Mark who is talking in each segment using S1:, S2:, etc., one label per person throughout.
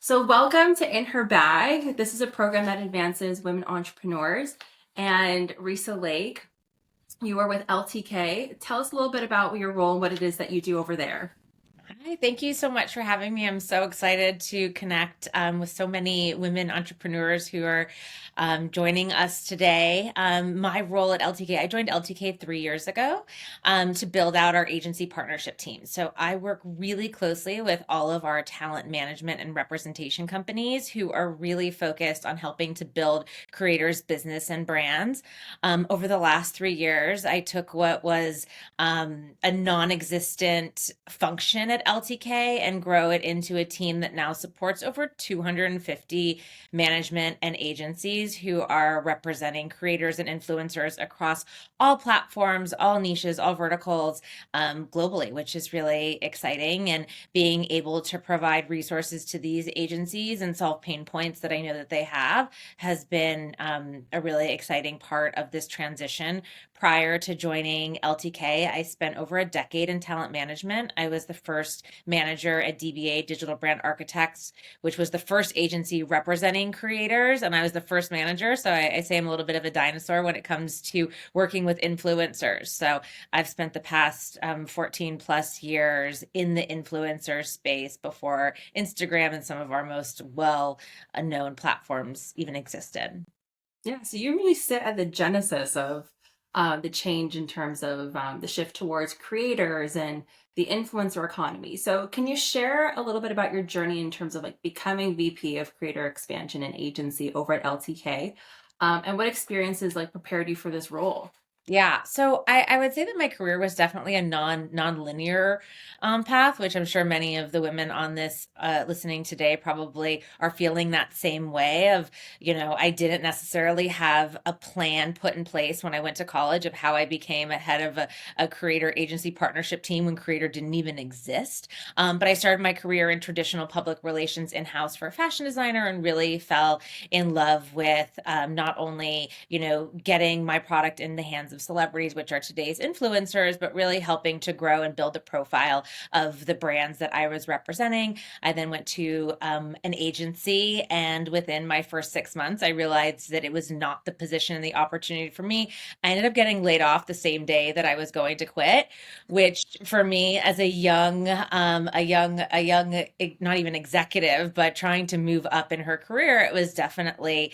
S1: So, welcome to In Her Bag. This is a program that advances women entrepreneurs. And Reesa Lake, you are with LTK. Tell us a little bit about your role and what it is that you do over there.
S2: Hi, thank you so much for having me. I'm so excited to connect with so many women entrepreneurs who are joining us today. My role at LTK, I joined LTK 3 years ago to build out our agency partnership team. So I work really closely with all of our talent management and representation companies who are really focused on helping to build creators' business and brands. Over the last 3 years, I took what was a non-existent function at LTK and grow it into a team that now supports over 250 management and agencies who are representing creators and influencers across all platforms, all niches, all verticals globally, which is really exciting. And being able to provide resources to these agencies and solve pain points that I know that they have has been a really exciting part of this transition. Prior to joining LTK, I spent over a decade in talent management. I was the first manager at DBA, Digital Brand Architects, which was the first agency representing creators. And I was the first manager. So I say I'm a little bit of a dinosaur when it comes to working with influencers. So I've spent the past 14 plus years in the influencer space before Instagram and some of our most well known platforms even existed.
S1: Yeah, so you really sit at the genesis of the change in terms of the shift towards creators and the influencer economy. So, can you share a little bit about your journey in terms of like becoming VP of Creator Expansion and Agency over at LTK, and what experiences like prepared you for this role?
S2: Yeah, so I would say that my career was definitely a non-linear path, which I'm sure many of the women on this listening today probably are feeling that same way of, I didn't necessarily have a plan put in place when I went to college of how I became a head of a creator agency partnership team when creator didn't even exist. But I started my career in traditional public relations in-house for a fashion designer and really fell in love with not only, getting my product in the hands of celebrities, which are today's influencers, but really helping to grow and build the profile of the brands that I was representing. I then went to an agency, and within my first 6 months, I realized that it was not the position and the opportunity for me. I ended up getting laid off the same day that I was going to quit, which for me as not even executive, but trying to move up in her career, it was definitely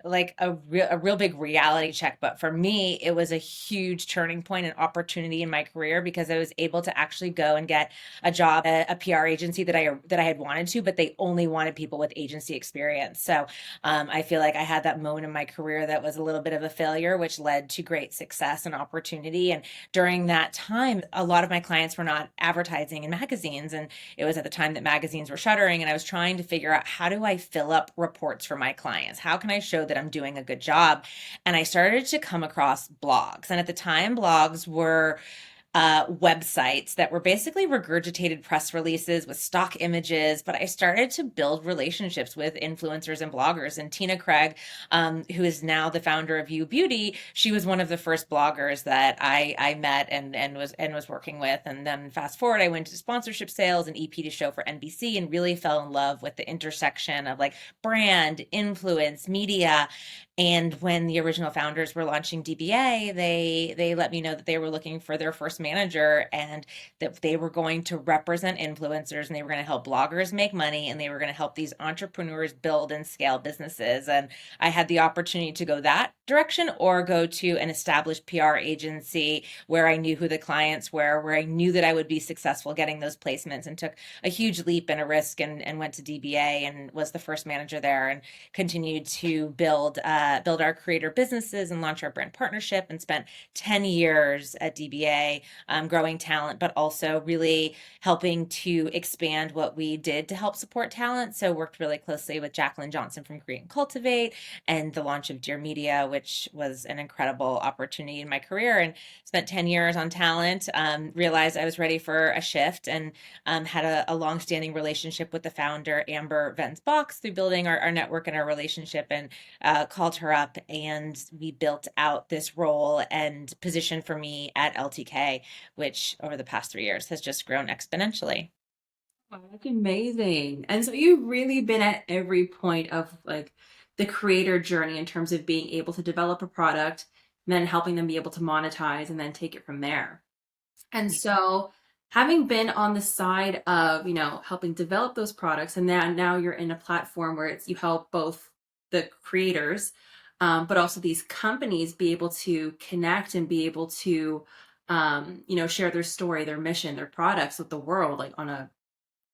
S2: like a real big reality check. But for me, it was a huge turning point and opportunity in my career because I was able to actually go and get a job at a PR agency that I had wanted to, but they only wanted people with agency experience. So I feel like I had that moment in my career that was a little bit of a failure, which led to great success and opportunity. And during that time, a lot of my clients were not advertising in magazines, and it was at the time that magazines were shuttering, and I was trying to figure out, how do I fill up reports for my clients? How can I show that I'm doing a good job? And I started to come across blogs. And at the time, blogs were websites that were basically regurgitated press releases with stock images. But I started to build relationships with influencers and bloggers. And Tina Craig, who is now the founder of You Beauty, she was one of the first bloggers that I met and was working with. And then fast forward, I went to sponsorship sales and EP to show for NBC and really fell in love with the intersection of like brand, influence, media. And when the original founders were launching DBA, they let me know that they were looking for their first manager and that they were going to represent influencers and they were going to help bloggers make money and they were going to help these entrepreneurs build and scale businesses. And I had the opportunity to go that direction or go to an established PR agency where I knew who the clients were, where I knew that I would be successful getting those placements, and took a huge leap and a risk and went to DBA and was the first manager there and continued to build our creator businesses and launch our brand partnership, and spent 10 years at DBA growing talent, but also really helping to expand what we did to help support talent. So worked really closely with Jacqueline Johnson from Create and Cultivate and the launch of Dear Media, which was an incredible opportunity in my career, and spent 10 years on talent. Realized I was ready for a shift, and had a long-standing relationship with the founder, Amber Vens Box, through building our network and our relationship, and called her up, and we built out this role and position for me at LTK, which over the past 3 years has just grown exponentially.
S1: Oh, that's amazing. And so you've really been at every point of like the creator journey in terms of being able to develop a product, and then helping them be able to monetize and then take it from there. And so having been on the side of, helping develop those products, and now you're in a platform where you help both the creators, but also these companies be able to connect and be able to, share their story, their mission, their products with the world, like on a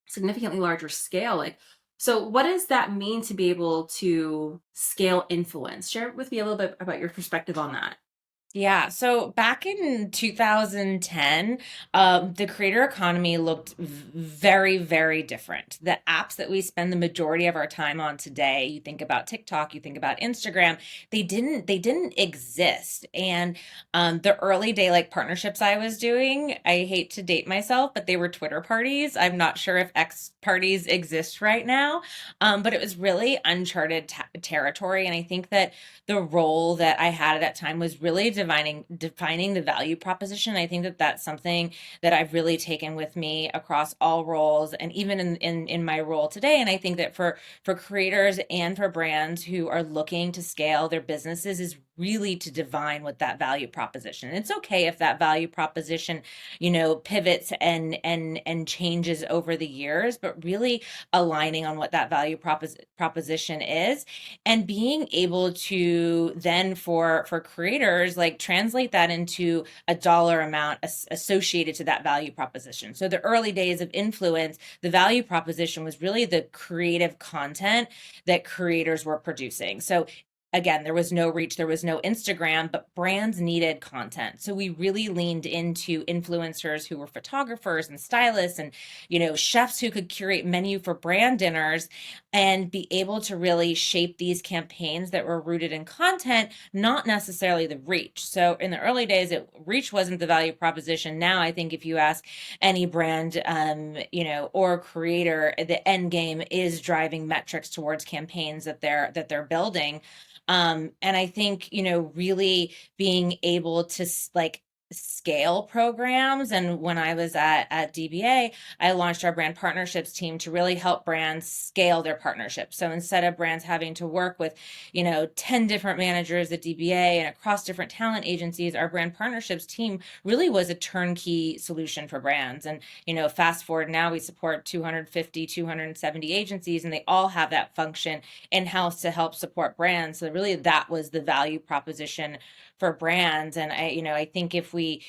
S1: significantly larger scale. Like, so what does that mean to be able to scale influence? Share with me a little bit about your perspective on that.
S2: Yeah, so back in 2010, the creator economy looked very, very different. The apps that we spend the majority of our time on today, you think about TikTok, you think about Instagram, they didn't exist. And the early day like partnerships I was doing, I hate to date myself, but they were Twitter parties. I'm not sure if X parties exist right now, but it was really uncharted territory. And I think that the role that I had at that time was really defining the value proposition. I think that that's something that I've really taken with me across all roles and even in my role today. And I think that for creators and for brands who are looking to scale their businesses is really to define what that value proposition. And it's okay if that value proposition, pivots and changes over the years, but really aligning on what that value proposition is and being able to then for creators like translate that into a dollar amount associated to that value proposition. So the early days of influence, the value proposition was really the creative content that creators were producing. So again, there was no reach, there was no Instagram, but brands needed content. So we really leaned into influencers who were photographers and stylists and, chefs who could curate menu for brand dinners and be able to really shape these campaigns that were rooted in content, not necessarily the reach. So in the early days, reach wasn't the value proposition. Now, I think if you ask any brand, or creator, the end game is driving metrics towards campaigns that they're building. And I think, really being able to like scale programs. And when I was at DBA, I launched our brand partnerships team to really help brands scale their partnerships. So instead of brands having to work with, 10 different managers at DBA and across different talent agencies, our brand partnerships team really was a turnkey solution for brands. And, fast forward now we support 250, 270 agencies, and they all have that function in-house to help support brands. So really that was the value proposition for brands. And I think if we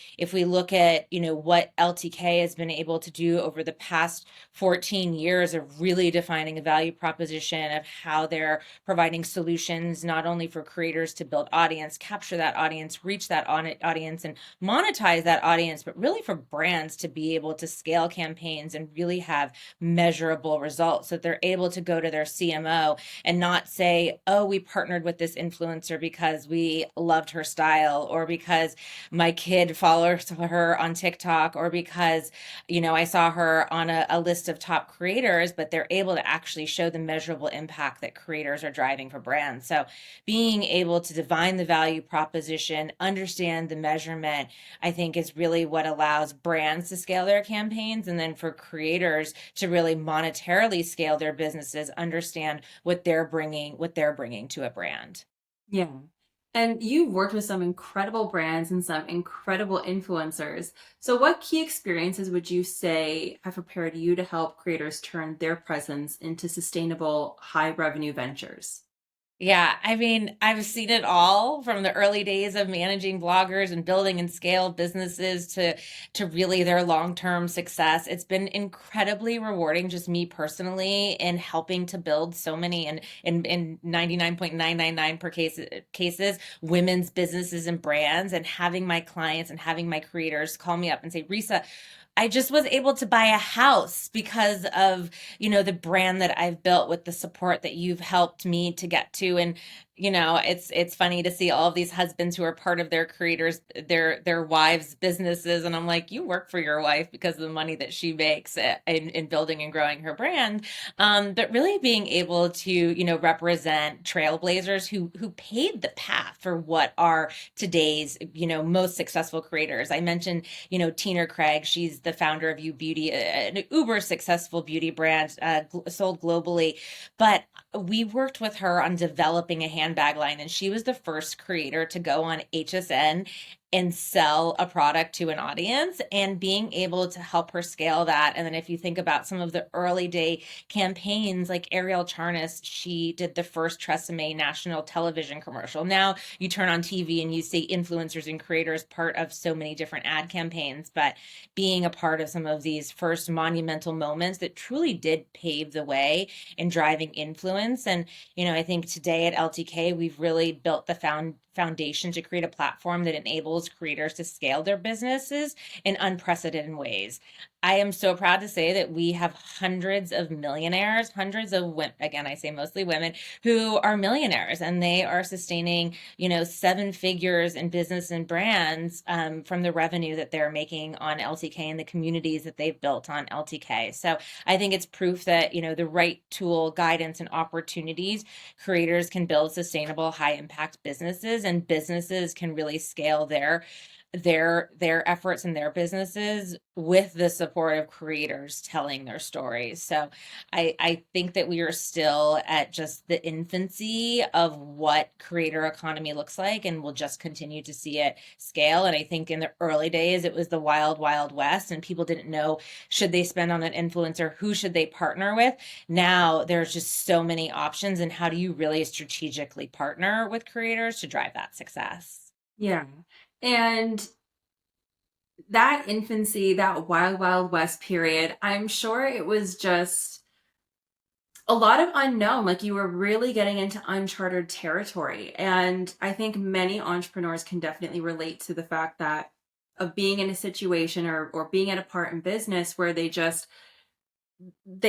S2: look at, what LTK has been able to do over the past 14 years of really defining a value proposition of how they're providing solutions, not only for creators to build audience, capture that audience, reach that audience and monetize that audience, but really for brands to be able to scale campaigns and really have measurable results so that they're able to go to their CMO and not say, oh, we partnered with this influencer because we loved her style or because my kid follows her on TikTok or because, I saw her on a list of top creators, but they're able to actually show the measurable impact that creators are driving for brands. So being able to define the value proposition, understand the measurement, I think is really what allows brands to scale their campaigns. And then for creators to really monetarily scale their businesses, understand what they're bringing to a brand.
S1: Yeah. And you've worked with some incredible brands and some incredible influencers. So, what key experiences would you say have prepared you to help creators turn their presence into sustainable, high revenue ventures?
S2: Yeah, I mean, I've seen it all from the early days of managing bloggers and building and scale businesses to really their long-term success. It's been incredibly rewarding, just me personally, in helping to build so many and in 99.999 per cases, women's businesses and brands, and having my clients and having my creators call me up and say, Risa, I just was able to buy a house because of, the brand that I've built with the support that you've helped me to get to. And, it's funny to see all of these husbands who are part of their creators, their wives' businesses. And I'm like, you work for your wife because of the money that she makes in building and growing her brand. But really being able to, represent trailblazers who paved the path for what are today's, most successful creators. I mentioned, Tina Craig, she's the founder of U Beauty, an uber successful beauty brand, sold globally. But we worked with her on developing a handbag line, and she was the first creator to go on HSN and sell a product to an audience, and being able to help her scale that. And then if you think about some of the early day campaigns like Ariel Charnas, she did the first Tresemme national television commercial. Now you turn on TV and you see influencers and creators part of so many different ad campaigns, but being a part of some of these first monumental moments that truly did pave the way in driving influence. And I think today at LTK, we've really built the foundation to create a platform that enables creators to scale their businesses in unprecedented ways. I am so proud to say that we have hundreds of millionaires, hundreds of women, again, I say mostly women, who are millionaires, and they are sustaining, seven figures in business and brands, from the revenue that they're making on LTK and the communities that they've built on LTK. So I think it's proof that, the right tool, guidance, and opportunities, creators can build sustainable, high impact businesses, and businesses can really scale their efforts and their businesses with the support of creators telling their stories. So I think that we are still at just the infancy of what creator economy looks like, and we'll just continue to see it scale. And I think in the early days, it was the wild, wild west, and people didn't know, should they spend on an influencer? Who should they partner with? Now there's just so many options, and how do you really strategically partner with creators to drive that success?
S1: Yeah. And that infancy, that wild, wild west period, I'm sure it was just a lot of unknown. Like, you were really getting into uncharted territory. And I think many entrepreneurs can definitely relate to the fact that of being in a situation, or being at a part in business where they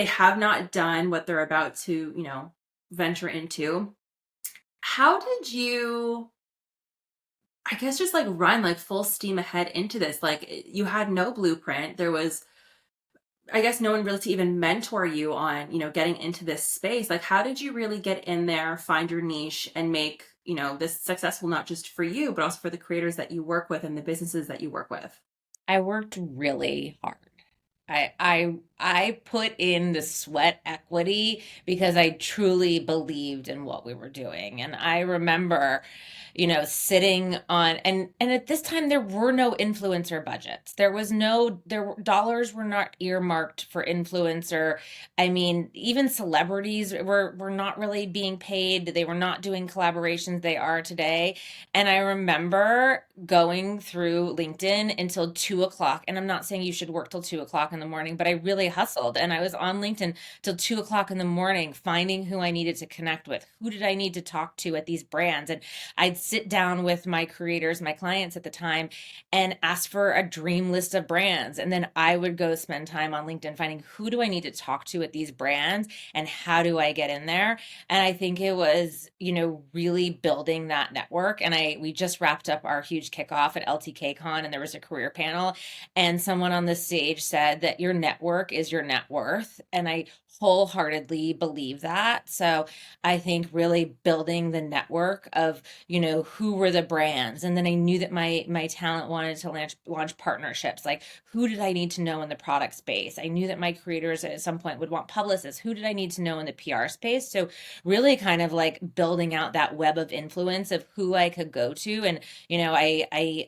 S1: have not done what they're about to, venture into. How did you, I guess, just like run like full steam ahead into this? Like, you had no blueprint. There was, I guess, no one really to even mentor you on, getting into this space. Like, how did you really get in there, find your niche, and make, this successful, not just for you, but also for the creators that you work with and the businesses that you work with?
S2: I worked really hard. I put in the sweat equity because I truly believed in what we were doing. And I remember, sitting on, and at this time there were no influencer budgets. Dollars were not earmarked for influencer. I mean, even celebrities were not really being paid. They were not doing collaborations they are today. And I remember going through LinkedIn until 2 o'clock. And I'm not saying you should work till 2 o'clock in the morning, but I really hustled. And I was on LinkedIn till 2 o'clock in the morning, finding who I needed to connect with. Who did I need to talk to at these brands? And I'd sit down with my creators, my clients at the time, and ask for a dream list of brands. And then I would go spend time on LinkedIn finding, who do I need to talk to at these brands, and how do I get in there? And I think it was, really building that network. And we just wrapped up our huge kickoff at LTK Con, and there was a career panel, and someone on the stage said that your network is your net worth. And I wholeheartedly believe that. So I think really building the network of, who were the brands. And then I knew that my talent wanted to launch partnerships. Like, who did I need to know in the product space? I knew that my creators at some point would want publicists. Who did I need to know in the PR space? So really kind of like building out that web of influence of who I could go to. And,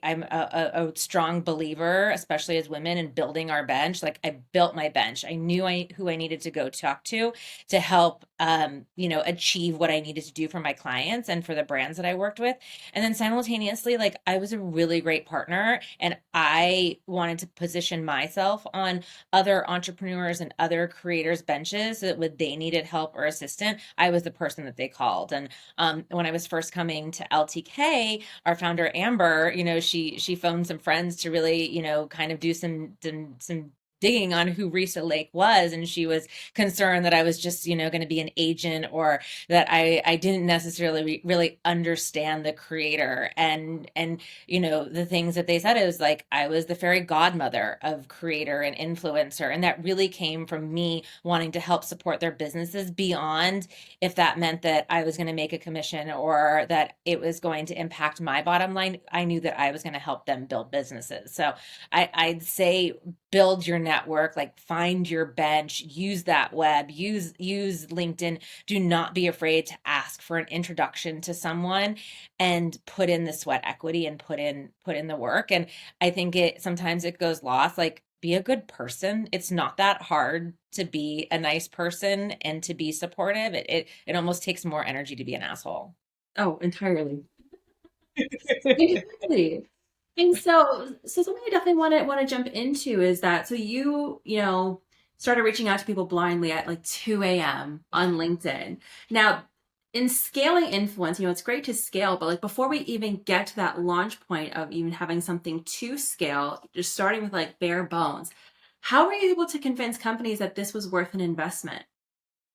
S2: I'm a strong believer, especially as women, in building our bench. Like, I built my bench. I knew who I needed to go talk to help, achieve what I needed to do for my clients and for the brands that I worked with. And then simultaneously, like, I was a really great partner, and I wanted to position myself on other entrepreneurs and other creators' benches, so that when they needed help or assistance, I was the person that they called. And when I was first coming to LTK, our founder Amber, she phoned some friends to really, kind of do some digging on who Reesa Lake was, and she was concerned that I was just, going to be an agent, or that I didn't necessarily really understand the creator. And the things that they said, is like, I was the fairy godmother of creator and influencer, and that really came from me wanting to help support their businesses, beyond if that meant that I was going to make a commission or that it was going to impact my bottom line. I knew that I was going to help them build businesses. So I'd say build your network, like find your bench, use that web, use LinkedIn. Do not be afraid to ask for an introduction to someone and put in the sweat equity and put in the work. And I think it sometimes it goes lost. Like, be a good person. It's not that hard to be a nice person and to be supportive. It almost takes more energy to be an asshole.
S1: Oh, entirely. Exactly. And so something I definitely want to jump into is that so you started reaching out to people blindly at like 2 a.m. on LinkedIn. Now, in scaling influence, it's great to scale, but like before we even get to that launch point of even having something to scale, just starting with like bare bones, how were you able to convince companies that this was worth an investment?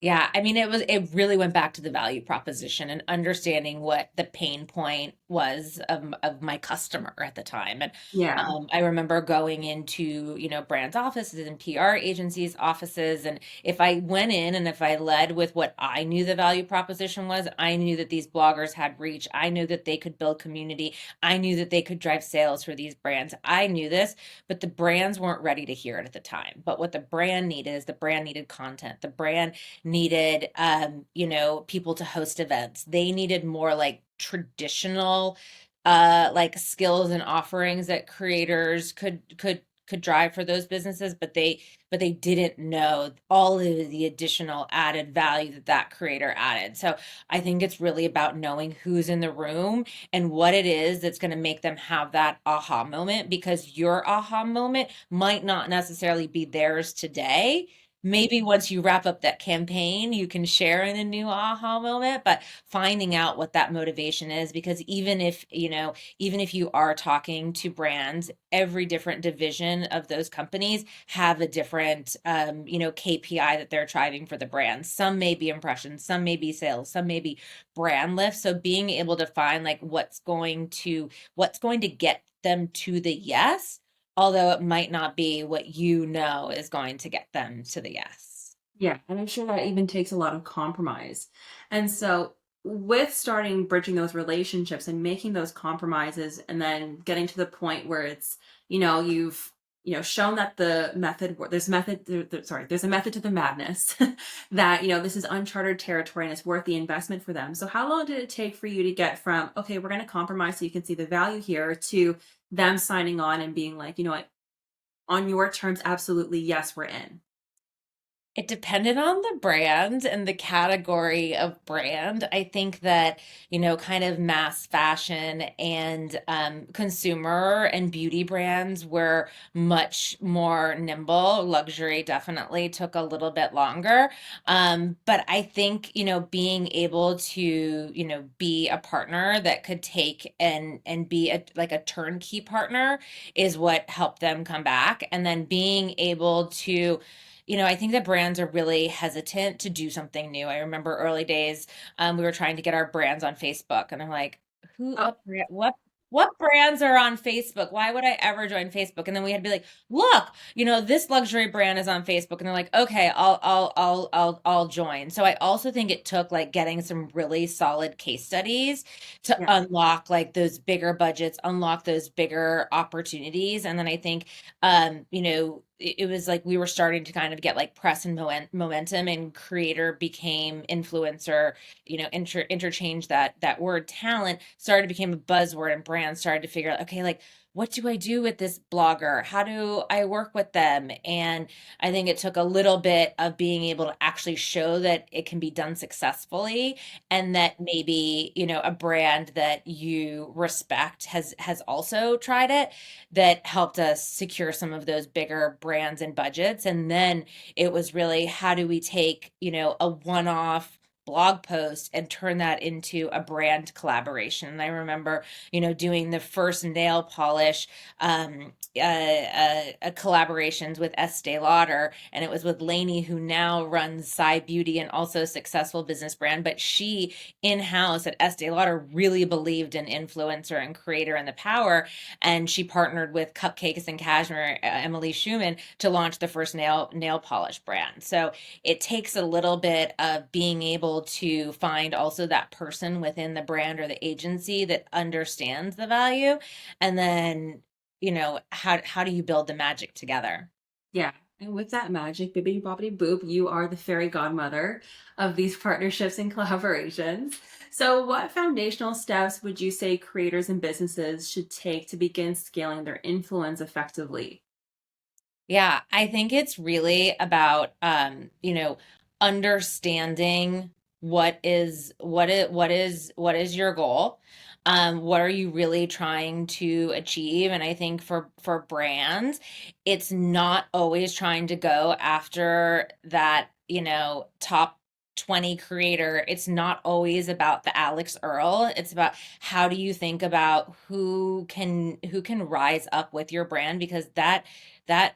S2: Yeah, I mean, it really went back to the value proposition and understanding what the pain point was of my customer at the time. And
S1: Yeah.
S2: I remember going into, brands' offices and PR agencies' offices. And if I went in and if I led with what I knew the value proposition was, I knew that these bloggers had reach. I knew that they could build community. I knew that they could drive sales for these brands. I knew this, but the brands weren't ready to hear it at the time. But what the brand needed is the brand needed content. The brand needed people to host events. They needed more like traditional like skills and offerings that creators could drive for those businesses, but they didn't know all of the additional added value that creator added. So I think it's really about knowing who's in the room and what it is that's going to make them have that aha moment, because your aha moment might not necessarily be theirs today. Maybe once you wrap up that campaign, you can share in a new aha moment, but finding out what that motivation is, because even if you are talking to brands, every different division of those companies have a different, KPI that they're driving for the brand. Some may be impressions, some may be sales, some may be brand lift. So being able to find like what's going to get them to the yes, although it might not be what is going to get them to the yes.
S1: Yeah, and I'm sure that even takes a lot of compromise. And so, with starting bridging those relationships and making those compromises, and then getting to the point where you've shown that the method there's method sorry, there's a method to the madness, that this is uncharted territory and it's worth the investment for them. So how long did it take for you to get from, okay, we're going to compromise so you can see the value here, to them signing on and being like, what, on your terms, absolutely, yes, we're in?
S2: It depended on the brand and the category of brand. I think that, kind of mass fashion and consumer and beauty brands were much more nimble. Luxury definitely took a little bit longer. But I think, being able to, be a partner that could take and be like a turnkey partner is what helped them come back. And then being able to, I think that brands are really hesitant to do something new. I remember early days, we were trying to get our brands on Facebook, and they're like, "Who?
S1: Oh,
S2: What brands are on Facebook? Why would I ever join Facebook?" And then we had to be like, "Look, this luxury brand is on Facebook," and they're like, "Okay, I'll join." So I also think it took like getting some really solid case studies to
S1: yeah.
S2: unlock like those bigger budgets, unlock those bigger opportunities, and then I think it was like we were starting to kind of get like press and momentum, and creator became influencer, interchange that word talent started to become a buzzword, and brands started to figure out, okay, like, what do I do with this blogger? How do I work with them? And I think it took a little bit of being able to actually show that it can be done successfully, and that maybe, a brand that you respect has also tried it, that helped us secure some of those bigger brands and budgets. And then it was really, how do we take, a one-off blog post and turn that into a brand collaboration? And I remember, doing the first nail polish collaborations with Estee Lauder, and it was with Lainey, who now runs Psy Beauty and also a successful business brand. But she in-house at Estee Lauder really believed in influencer and creator and the power, and she partnered with Cupcakes and Cashmere, Emily Schumann, to launch the first nail polish brand. So it takes a little bit of being able to find also that person within the brand or the agency that understands the value, and then how do you build the magic together?
S1: Yeah. And with that magic, bibbidi bobbidi boop, you are the fairy godmother of these partnerships and collaborations. So, what foundational steps would you say creators and businesses should take to begin scaling their influence effectively?
S2: Yeah, I think it's really about understanding what is your goal? What are you really trying to achieve? And I think for brands, it's not always trying to go after that, top 20 creator. It's not always about the Alex Earl. It's about how do you think about who can rise up with your brand, because that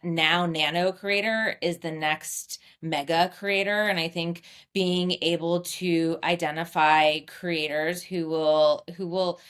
S2: now nano creator is the next mega creator. And I think being able to identify creators who will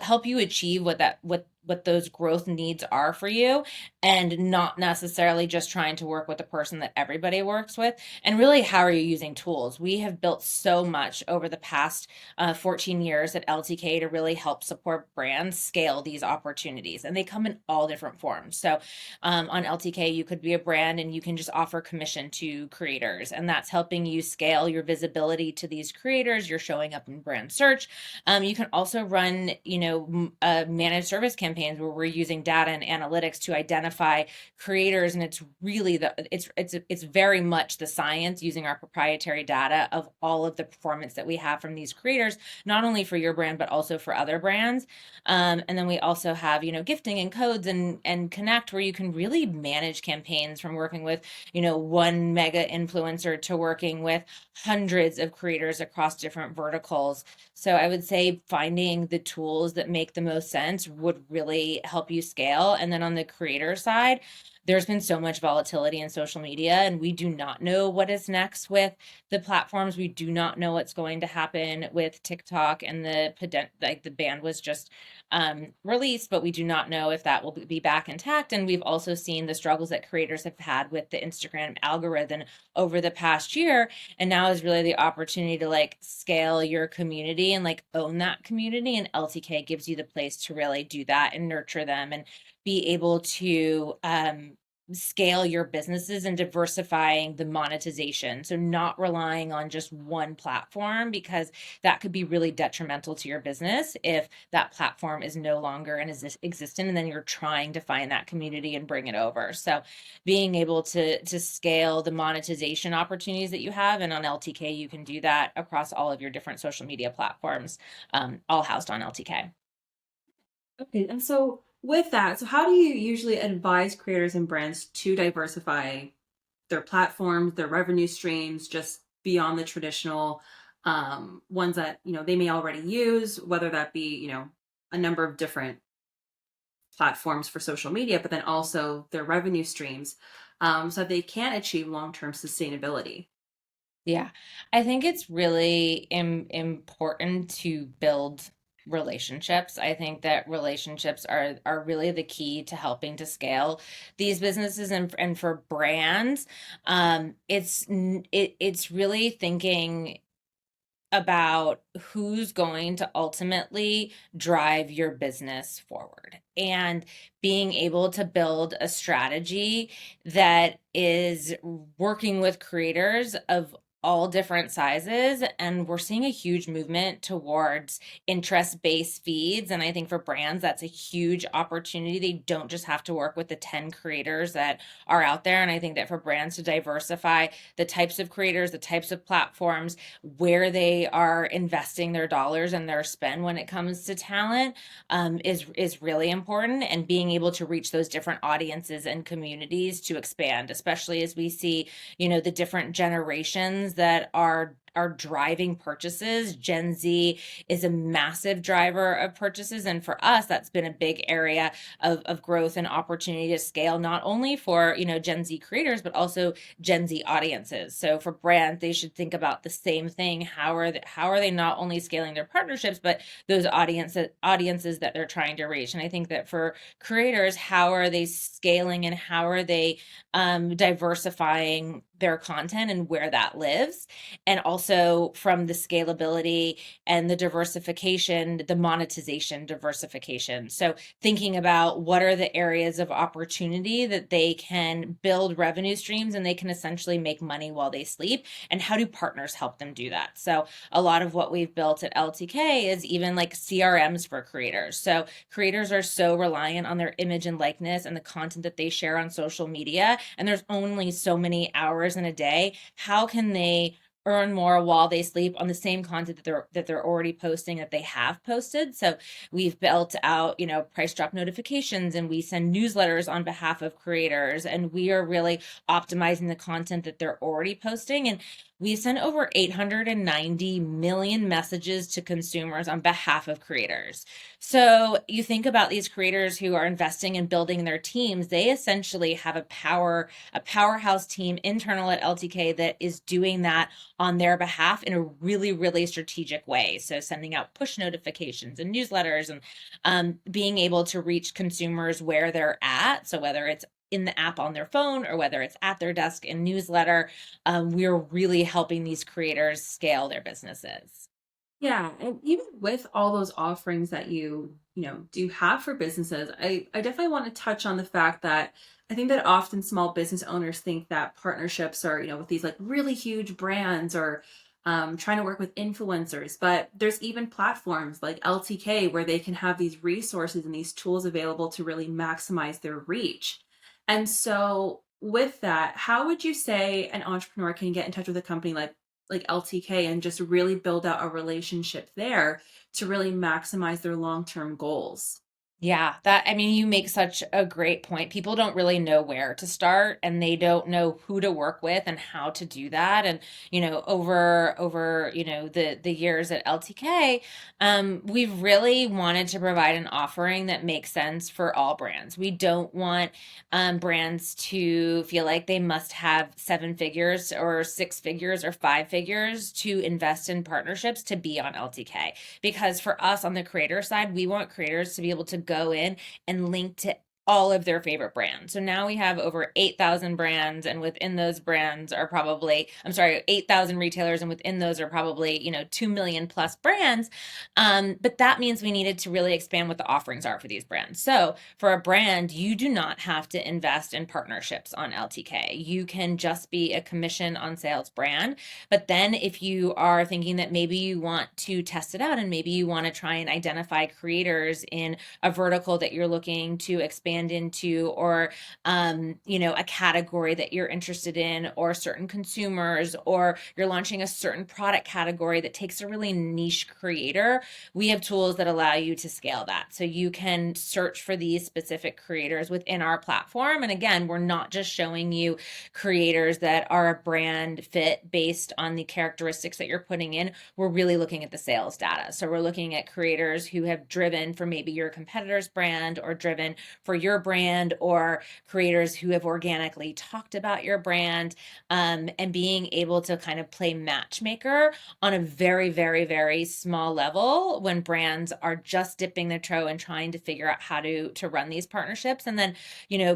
S2: help you achieve what those growth needs are for you, and not necessarily just trying to work with the person that everybody works with. And really, how are you using tools? We have built so much over the past 14 years at LTK to really help support brands scale these opportunities, and they come in all different forms. So on LTK, you could be a brand and you can just offer commission to creators, and that's helping you scale your visibility to these creators. You're showing up in brand search. You can also run, managed service campaigns where we're using data and analytics to identify creators, and it's really it's very much the science using our proprietary data of all of the performance that we have from these creators, not only for your brand but also for other brands. And then we also have, gifting and codes and Connect, where you can really manage campaigns from working with, one mega influencer to working with hundreds of creators across different verticals. So I would say finding the tools that make the most sense would really help you scale. And then on the creator side, there's been so much volatility in social media, and we do not know what is next with the platforms. We do not know what's going to happen with TikTok, and the ban was just released, but we do not know if that will be back intact. And we've also seen the struggles that creators have had with the Instagram algorithm over the past year. And now is really the opportunity to like scale your community and like own that community. And LTK gives you the place to really do that and nurture them and be able to scale your businesses and diversifying the monetization. So not relying on just one platform, because that could be really detrimental to your business if that platform is no longer in existent, and then you're trying to find that community and bring it over. So being able to scale the monetization opportunities that you have, and on LTK you can do that across all of your different social media platforms, all housed on LTK.
S1: Okay, and so with that, so how do you usually advise creators and brands to diversify their platforms, their revenue streams, just beyond the traditional ones that they may already use, whether that be a number of different platforms for social media, but then also their revenue streams, so that they can achieve long-term sustainability.
S2: Yeah, I think it's really important to build relationships. I think that relationships are really the key to helping to scale these businesses, and for brands, it's really thinking about who's going to ultimately drive your business forward, and being able to build a strategy that is working with creators of all different sizes. And we're seeing a huge movement towards interest-based feeds, and I think for brands that's a huge opportunity. They don't just have to work with the 10 creators that are out there. And I think that for brands to diversify the types of creators, the types of platforms, where they are investing their dollars and their spend when it comes to talent, is really important. And being able to reach those different audiences and communities to expand, especially as we see, the different generations that are driving purchases. Gen Z is a massive driver of purchases. And for us, that's been a big area of growth and opportunity to scale, not only for, Gen Z creators, but also Gen Z audiences. So for brands, they should think about the same thing. How are they not only scaling their partnerships, but those audiences that they're trying to reach? And I think that for creators, how are they scaling, and how are they diversifying their content and where that lives? And also also from the scalability and the diversification, the monetization diversification. So thinking about what are the areas of opportunity that they can build revenue streams and they can essentially make money while they sleep, and how do partners help them do that? So a lot of what we've built at LTK is even like CRMs for creators. So creators are so reliant on their image and likeness and the content that they share on social media, and there's only so many hours in a day. How can they earn more while they sleep on the same content that they're already posting, that they have posted? So we've built out, price drop notifications, and we send newsletters on behalf of creators, and we are really optimizing the content that they're already posting. And we sent over 890 million messages to consumers on behalf of creators. So you think about these creators who are investing in building their teams, they essentially have a powerhouse team internal at LTK that is doing that on their behalf in a really, really strategic way. So sending out push notifications and newsletters, and being able to reach consumers where they're at. So whether it's in the app on their phone or whether it's at their desk in newsletter, we're really helping these creators scale their businesses.
S1: Yeah, and even with all those offerings that you do have for businesses, I definitely want to touch on the fact that I think that often small business owners think that partnerships are, with these like really huge brands or trying to work with influencers, but there's even platforms like LTK where they can have these resources and these tools available to really maximize their reach. And so with that, how would you say an entrepreneur can get in touch with a company like LTK and just really build out a relationship there to really maximize their long-term goals?
S2: Yeah, I mean, you make such a great point. People don't really know where to start, and they don't know who to work with and how to do that. And, over, the years at LTK, we've really wanted to provide an offering that makes sense for all brands. We don't want brands to feel like they must have seven figures or six figures or five figures to invest in partnerships to be on LTK. Because for us on the creator side, we want creators to be able to go in and link to all of their favorite brands. So now we have over 8,000 brands, and within those brands are probably, I'm sorry, 8,000 retailers, and within those are probably, 2 million plus brands. But that means we needed to really expand what the offerings are for these brands. So for a brand, you do not have to invest in partnerships on LTK. You can just be a commission on sales brand. But then if you are thinking that maybe you want to test it out and maybe you want to try and identify creators in a vertical that you're looking to expand into, or a category that you're interested in, or certain consumers, or you're launching a certain product category that takes a really niche creator, we have tools that allow you to scale that. So you can search for these specific creators within our platform. And again, we're not just showing you creators that are a brand fit based on the characteristics that you're putting in. We're really looking at the sales data. So we're looking at creators who have driven for maybe your competitor's brand, or driven for your brand, or creators who have organically talked about your brand, and being able to kind of play matchmaker on a very, very, very small level when brands are just dipping their toe and trying to figure out how to run these partnerships. And then,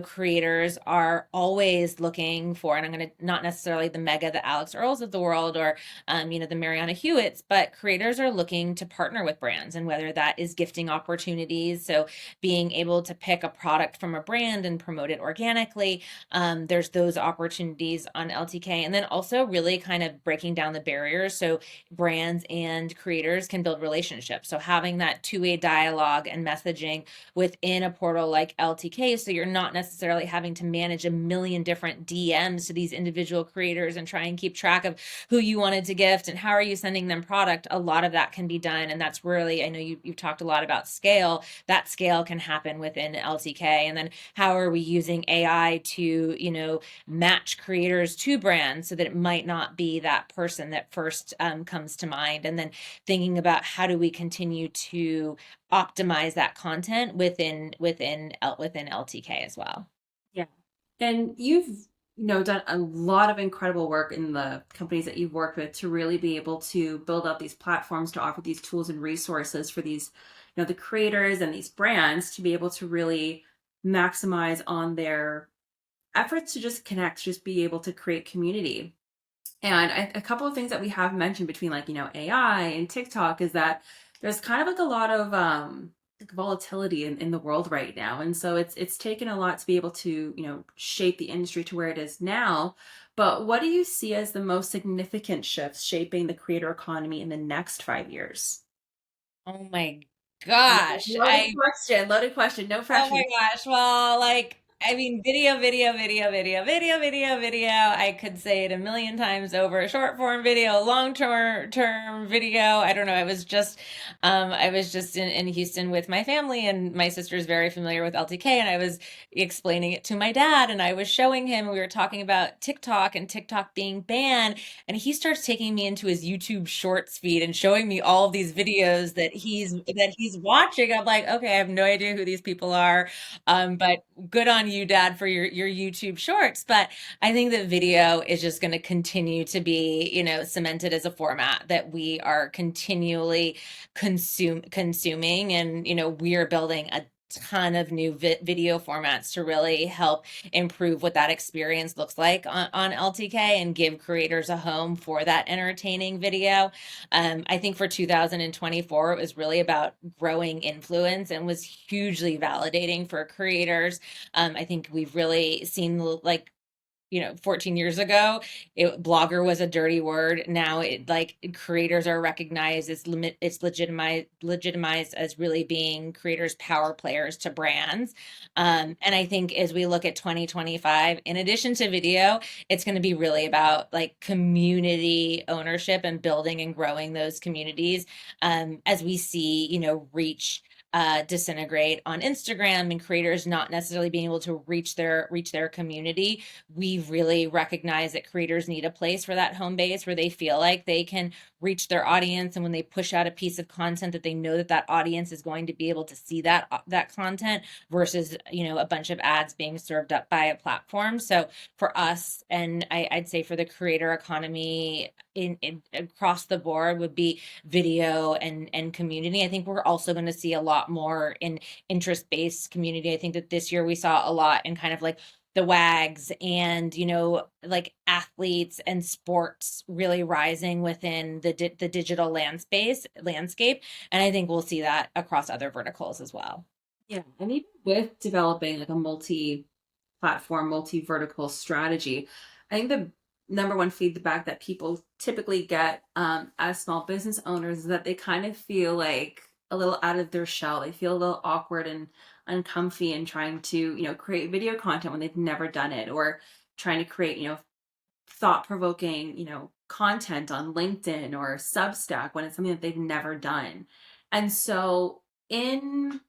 S2: creators are always looking for, and I'm going to, not necessarily the mega, the Alex Earls of the world, or, the Mariana Hewitts, but creators are looking to partner with brands, and whether that is gifting opportunities. So being able to pick a product from a brand and promote it organically. There's those opportunities on LTK. And then also really kind of breaking down the barriers so brands and creators can build relationships. So having that two-way dialogue and messaging within a portal like LTK, so you're not necessarily having to manage a million different DMs to these individual creators and try and keep track of who you wanted to gift and how are you sending them product. A lot of that can be done. And that's really, I know you've talked a lot about scale. That scale can happen within LTK. And then how are we using AI to, match creators to brands so that it might not be that person that first comes to mind. And then thinking about how do we continue to optimize that content within LTK as well.
S1: Yeah. And you've done a lot of incredible work in the companies that you've worked with to really be able to build out these platforms to offer these tools and resources for these, the creators and these brands to be able to really maximize on their efforts to just connect, just be able to create community. And a couple of things that we have mentioned between like, AI and TikTok is that there's kind of like a lot of like volatility in the world right now. And so it's taken a lot to be able to, shape the industry to where it is now. But what do you see as the most significant shifts shaping the creator economy in the next 5 years?
S2: Oh my gosh.
S1: Loaded question, no
S2: Oh
S1: pressure.
S2: my gosh. Well, like, I mean, video. I could say it a million times over. Short form video, long term video. I don't know. I was just in Houston with my family, and my sister's very familiar with LTK, and I was explaining it to my dad, and I was showing him, we were talking about TikTok and TikTok being banned, and he starts taking me into his YouTube Shorts feed and showing me all of these videos that he's watching. I'm like, okay, I have no idea who these people are, but good on you, Dad, for your YouTube Shorts. But I think that video is just going to continue to be, cemented as a format that we are continually consuming, and we are building a ton of new video formats to really help improve what that experience looks like on LTK and give creators a home for that entertaining video. I think for 2024, it was really about growing influence and was hugely validating for creators. I think we've really seen, like, 14 years ago, blogger was a dirty word. Now creators are recognized as it's legitimized as really being creators, power players to brands. And I think as we look at 2025, in addition to video, it's going to be really about like community ownership and building and growing those communities, as we see, reach disintegrate on Instagram, and creators not necessarily being able to reach their community. We really recognize that creators need a place for that home base where they feel like they can reach their audience, and when they push out a piece of content, that they know that that audience is going to be able to see that content versus a bunch of ads being served up by a platform. So for us, and I'd say for the creator economy in across the board, would be video and community. I think we're also going to see a lot more in interest-based community. I think that this year we saw a lot in kind of like the wags and like athletes and sports really rising within the digital landscape, and I think we'll see that across other verticals as well.
S1: Yeah. And even with developing like a multi-platform, multi-vertical strategy, I think the number one feedback that people typically get as small business owners is that they kind of feel like a little out of their shell. They feel a little awkward and uncomfy in trying to, create video content when they've never done it, or trying to create, thought-provoking, content on LinkedIn or Substack when it's something that they've never done. And so in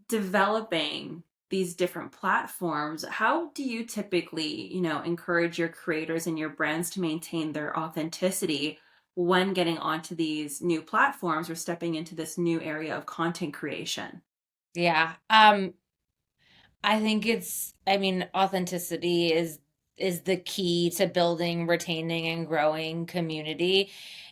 S1: developing these different platforms, how do you typically, encourage your creators and your brands to maintain their authenticity when getting onto these new platforms or stepping into this new area of content creation?
S2: Yeah. I think I mean, authenticity is the key to building, retaining, and growing community.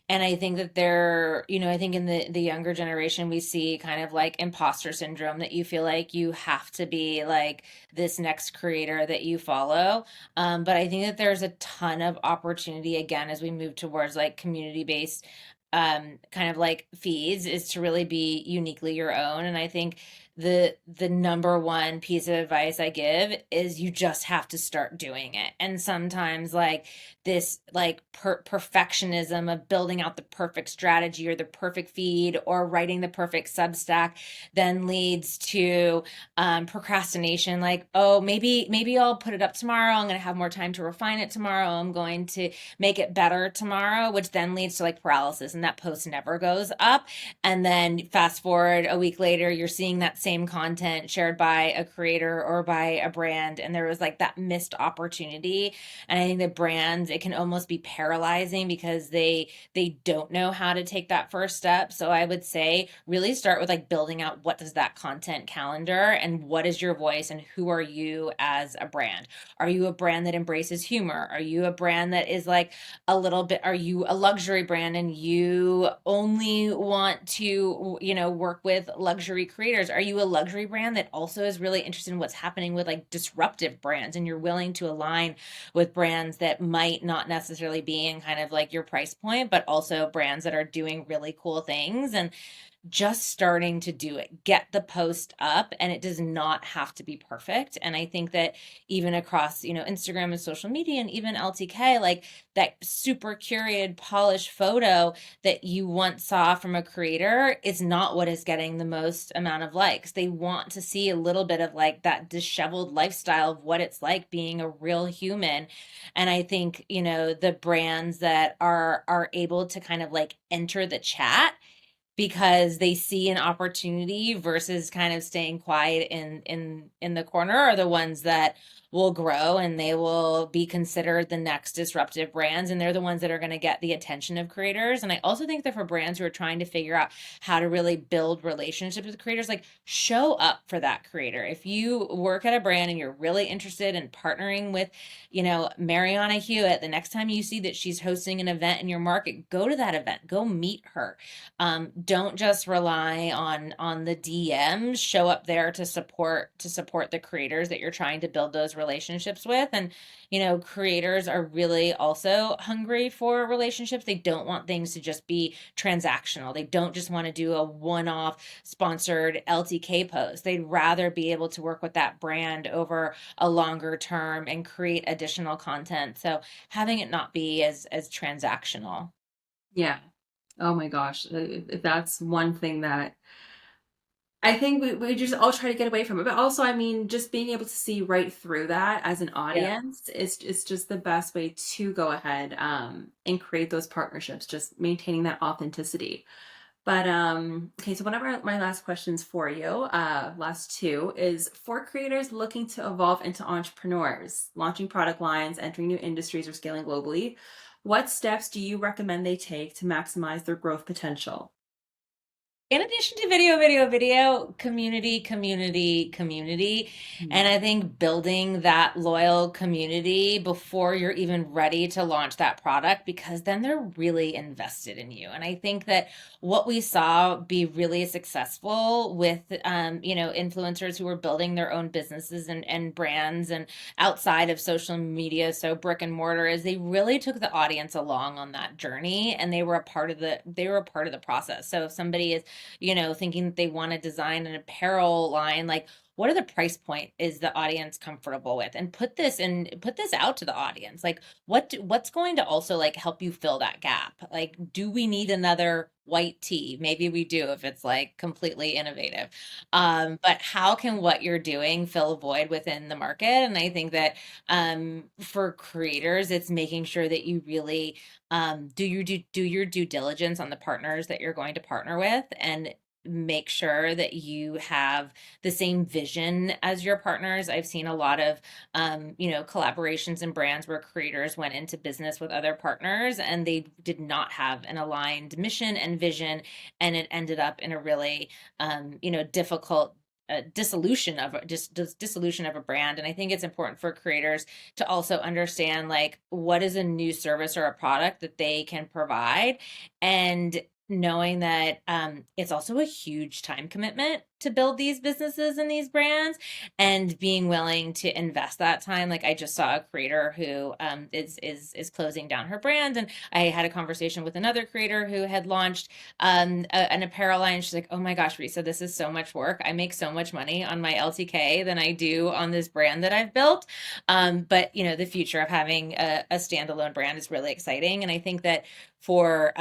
S2: And I think that I think in the younger generation, we see kind of like imposter syndrome, that you feel like you have to be like this next creator that you follow. But I think that there's a ton of opportunity, again, as we move towards like community-based kind of like feeds, is to really be uniquely your own. And I think the number one piece of advice I give is you just have to start doing it. And sometimes like this like perfectionism of building out the perfect strategy or the perfect feed or writing the perfect Substack then leads to procrastination. Like, oh, maybe I'll put it up tomorrow. I'm going to have more time to refine it tomorrow. I'm going to make it better tomorrow, which then leads to like paralysis, and that post never goes up. And then fast forward a week later, you're seeing that same content shared by a creator or by a brand, and there was like that missed opportunity. And I think that brands, it can almost be paralyzing because they don't know how to take that first step. So I would say really start with like building out, what does that content calendar, and what is your voice, and who are you as a brand? Are you a brand that embraces humor? Are you a brand that is like a little bit, are you a luxury brand and you only want to work with luxury creators? Are you a luxury brand that also is really interested in what's happening with like disruptive brands, and you're willing to align with brands that might not necessarily be in kind of like your price point, but also brands that are doing really cool things, and just starting to do it, get the post up, and it does not have to be perfect. And I think that even across, Instagram and social media and even LTK, like that super curated, polished photo that you once saw from a creator is not what is getting the most amount of likes. They want to see a little bit of like that disheveled lifestyle of what it's like being a real human. And I think, the brands that are able to kind of like enter the chat because they see an opportunity versus kind of staying quiet in the corner are the ones that will grow, and they will be considered the next disruptive brands, and they're the ones that are going to get the attention of creators. And I also think that for brands who are trying to figure out how to really build relationships with creators, like show up for that creator. If you work at a brand and you're really interested in partnering with Mariana Hewitt, the next time you see that she's hosting an event in your market, go to that event, go meet her. Don't just rely on the DMs. Show up there to support the creators that you're trying to build those relationships with. And creators are really also hungry for relationships. They don't want things to just be transactional. They don't just want to do a one-off sponsored LTK post. They'd rather be able to work with that brand over a longer term and create additional content. So having it not be as transactional.
S1: Yeah. Oh my gosh. That's one thing that I think we just all try to get away from it. But also, I mean, just being able to see right through that as an
S2: Yeah.
S1: audience is just the best way to go ahead and create those partnerships, just maintaining that authenticity. But okay, so one of my last questions for you, last two, is for creators looking to evolve into entrepreneurs, launching product lines, entering new industries, or scaling globally, what steps do you recommend they take to maximize their growth potential?
S2: In addition to video, community. And
S1: Mhm.
S2: I think building that loyal community before you're even ready to launch that product, because then they're really invested in you. And I think that what we saw be really successful with, influencers who were building their own businesses and brands and outside of social media, so brick and mortar, is they really took the audience along on that journey, and they were a part of the process. So if somebody is thinking that they want to design an apparel line, like what are the price point is the audience comfortable with, and put this out to the audience. Like what's going to also like help you fill that gap? Like, do we need another white tee? Maybe we do if it's like completely innovative. But how can what you're doing fill a void within the market? And I think that for creators, it's making sure that you really do your due diligence on the partners that you're going to partner with, and make sure that you have the same vision as your partners. I've seen a lot of collaborations and brands where creators went into business with other partners and they did not have an aligned mission and vision, and it ended up in a really difficult dissolution of a brand. And I think it's important for creators to also understand like what is a new service or a product that they can provide, and knowing that it's also a huge time commitment to build these businesses and these brands, and being willing to invest that time. Like I just saw a creator who is closing down her brand, and I had a conversation with another creator who had launched an apparel line. She's like, oh my gosh, Reesa, this is so much work. I make so much money on my LTK than I do on this brand that I've built. But the future of having a standalone brand is really exciting. And I think that for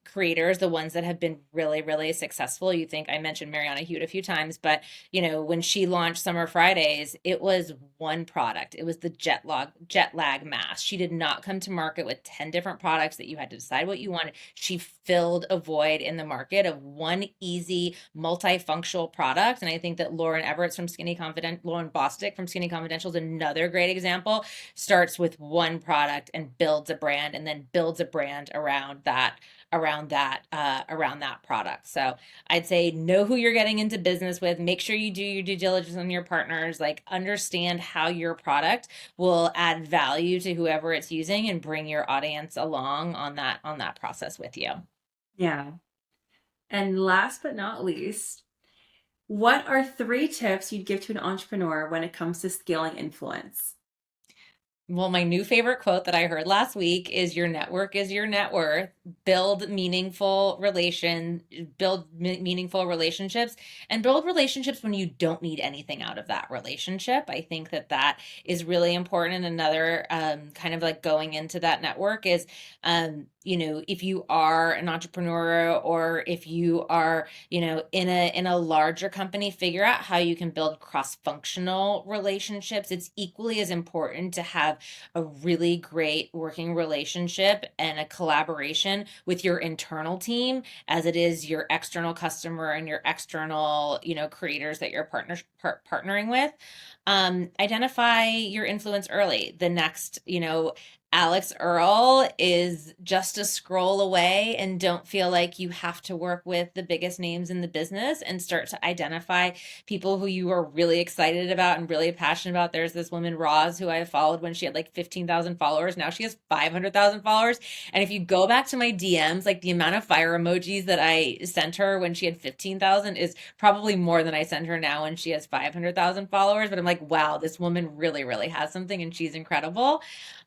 S2: creators, the ones that have been really, really successful, you think I mentioned Mariana Hewitt a few times, but when she launched Summer Fridays, it was one product. It was the jet lag mask. She did not come to market with 10 different products that you had to decide what you wanted. She filled a void in the market of one easy multifunctional product. And I think that Lauren Bostic from Skinny Confidential is another great example. Starts with one product and builds a brand, and then builds a brand around that product. So I'd say know who you're getting into business with. Make sure you do your due diligence on your partners. Like understand how your product will add value to whoever it's using, and bring your audience along on that process with you.
S1: Yeah. And last but not least, What are 3 tips you'd give to an entrepreneur when it comes to scaling influence?
S2: Well, my new favorite quote that I heard last week is your network is your net worth. Build meaningful relationships and build relationships when you don't need anything out of that relationship. I think that that is really important. And another kind of like going into that network is, if you are an entrepreneur or if you are, in a larger company, figure out how you can build cross-functional relationships. It's equally as important to have a really great working relationship and a collaboration with your internal team as it is your external customer and your external, creators that you're partnering with. Identify your influence early. The next, Alex Earl is just a scroll away, and don't feel like you have to work with the biggest names in the business, and start to identify people who you are really excited about and really passionate about. There's this woman, Roz, who I followed when she had like 15,000 followers. Now she has 500,000 followers. And if you go back to my DMs, like the amount of fire emojis that I sent her when she had 15,000 is probably more than I send her now when she has 500,000 followers. But I'm like, wow, this woman really, really has something and she's incredible.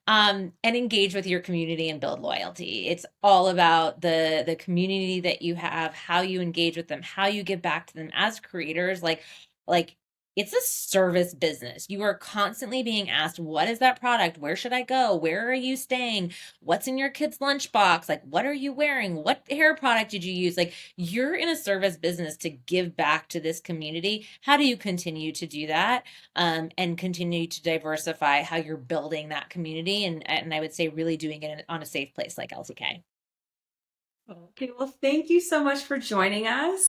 S2: And engage with your community and build loyalty. It's all about the community that you have, how you engage with them, how you give back to them as creators. Like it's a service business. You are constantly being asked, what is that product? Where should I go? Where are you staying? What's in your kid's lunchbox? Like, what are you wearing? What hair product did you use? Like, you're in a service business to give back to this community. How do you continue to do that? And continue to diversify how you're building that community, and I would say really doing it on a safe place like LTK.
S1: Okay, well, thank you so much for joining us.